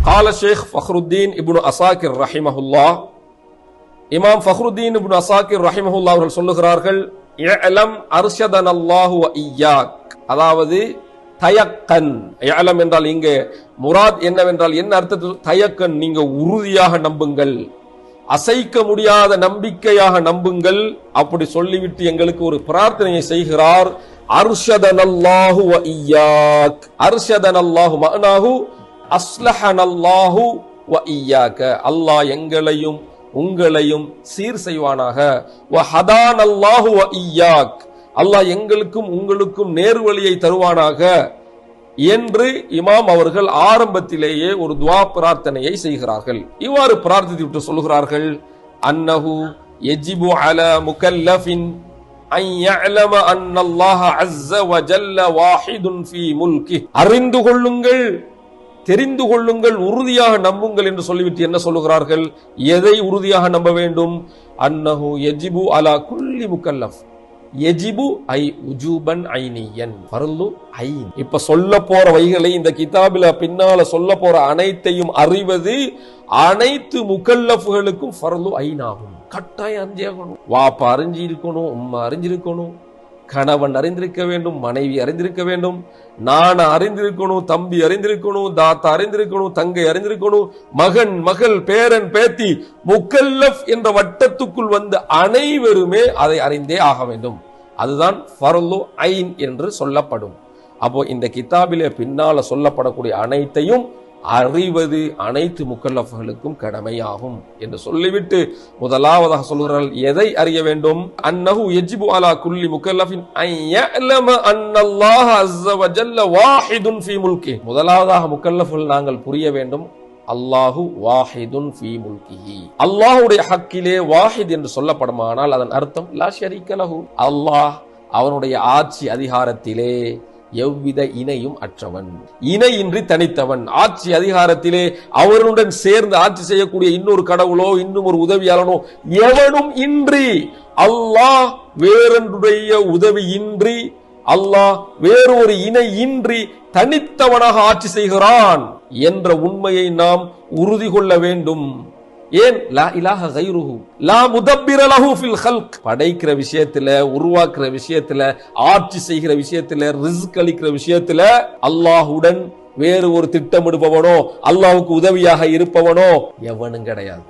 قال الشيخ فخر الدين ابن عساكر رحمه الله இமாம் ஃபக்ருத்தீன் இப்னு அஸாக்கிர் ரஹிமஹுல்லாஹ் அவர்கள் சொல்லுகிறார்கள், இஅலம் அர்ஷதனல்லாஹு வ இய்யாக், அதாவது தயக்கன். இஅலம் என்றால் இங்கே முராத் என்னவென்றால் என்ன அர்த்தத்தில்? தயக்கன், நீங்க உறுதியாக நம்புங்கள், அசைக்க முடியாத நம்பிக்கையாக நம்புங்கள். அப்படி சொல்லிவிட்டு எங்களுக்கு ஒரு பிரார்த்தனையை செய்கிறார். அர்ஷதனல்லாஹு வ இய்யாக். அர்ஷதனல்லாஹு மஅனாஹு அஸ்லஹனல்லாஹு வ இய்யாக, அல்லாஹ் எங்களையும் உங்களையும் சீர் செய்வானாக. வஹதானல்லாஹு வ இய்யாக், அல்லாஹ் எங்களுக்கும் உங்களுக்கும் நேர்வழியை தருவானாக என்று இமாம் அவர்கள் ஆரம்பத்திலேயே ஒரு துஆ பிரார்த்தனையை செய்கிறார்கள். இவ்வாறு பிரார்த்தித்து விட்டு சொல்கிறார்கள், அன்னஹு யஜிபு அலா முகல்லஃபின் அன் யஅலம அன்னல்லாஹ அஸ்ஸ வ ஜல்ல வாஹிதுன் ஃபீ முல்கி. அறிந்து கொள்ளுங்கள், தெரிந்து கொள்ளுங்கள், உறுதியாக நம்புங்கள் என்று சொல்லிவிட்டு என்ன சொல்லுகிறார்கள்? எதை உறுதியாக நம்ப வேண்டும்? அன்னஹு யஜிபு அலா குல்லி முகல்லஃப். யஜிபு ஐ உஜூபன் ஐனியன், ஃபர்லு ஐன். இப்ப சொல்ல போற வைகளை இந்த கிதாபில பின்னால சொல்ல போற அனைத்தையும் அறிவது அனைத்து முகல்லஃப்களுக்கும் ஃபர்லு ஐன் ஆகும். கட்டாயம் அறிஞ்சிருக்கணும். வாப்பா அறிஞ்சிருக்கணும், உம்மா அறிஞ்சிருக்கணும், கணவன் அறிந்திருக்க வேண்டும், மனைவி அறிந்திருக்க வேண்டும், நான் அறிந்திருக்கணும், தம்பி அறிந்திருக்கணும், தாத்தா அறிந்திருக்கணும், தங்கை அறிந்திருக்கணும், மகன் மகள் பேரன் பேத்தி, முகல்லஃப் என்ற வட்டத்துக்குள் வந்த அனைவருமே அதை அறிந்தே ஆக வேண்டும். அதுதான் ஃபர்லு ஐன் என்று சொல்லப்படும். அப்போ இந்த கிதாபிலே பின்னால சொல்லப்படக்கூடிய அனைத்தையும் அறிவது அனைத்து முகல்லஃப்களுக்கும் கடமையாகும் என்று சொல்லிவிட்டு முதலாவதாக சொல்கிறார்கள், எதை அறிய வேண்டும்? அன்னஹு யஜிபு அலா குல்லி முகல்லஃபின் அன் யஅலம அன்னல்லாஹ அஸ்ஸ வ ஜல்ல வாஹிதுன் ஃபீ முல்கி. முதலாவதாக முகல்லஃப்கள் நாங்கள் புரிய வேண்டும், அல்லாஹு வாஹிதுன் ஃபீ முல்கிஹி. அல்லாஹ்வுடைய ஹக்கிலே வாஹித் என்று சொல்லப்படுமானால் அதன் அர்த்தம் லா ஷரீக லஹு, அல்லாஹ் அவனுடைய ஆட்சி அதிகாரத்திலே எவ்வித இணையும் அற்றவன், இணையின்றி தனித்தவன். ஆட்சி அதிகாரத்திலே அவருடன் சேர்ந்து ஆட்சி செய்யக்கூடிய இன்னொரு கடவுளோ இன்னும் ஒரு உதவியாளனோ எவனும் இன்றி, அல்லாஹ் வேறொன்றுடைய உதவி இன்றி, அல்லாஹ் வேறொரு இணை இன்றி தனித்தவனாக ஆட்சி செய்கிறான் என்ற உண்மையை நாம் உறுதி கொள்ள வேண்டும். ஏன்? லா இலாஹ கைருஹு லா முதப்பிர லஹு ஃபில் ஹல்க். படைக்கிற விஷயத்துல, உருவாக்குற விஷயத்துல, ஆட்சி செய்கிற விஷயத்துல, ரிஸ்க் அளிக்கிற விஷயத்துல அல்லாஹுடன் வேறு ஒரு திட்டமிடுபவனோ அல்லாஹ்வுக்கு உதவியாக இருப்பவனோ எவனும் கிடையாது.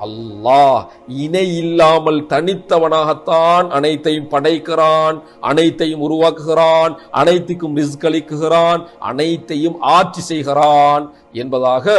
அல்லாஹ் இணை இல்லாமல் தனித்தவனாகத்தான் அனைத்தையும் படைக்கிறான், அனைத்தையும் உருவாக்குகிறான், அனைத்துக்கும் ரிஸ்க் அளிக்குகிறான், அனைத்தையும் ஆட்சி செய்கிறான் என்பதாக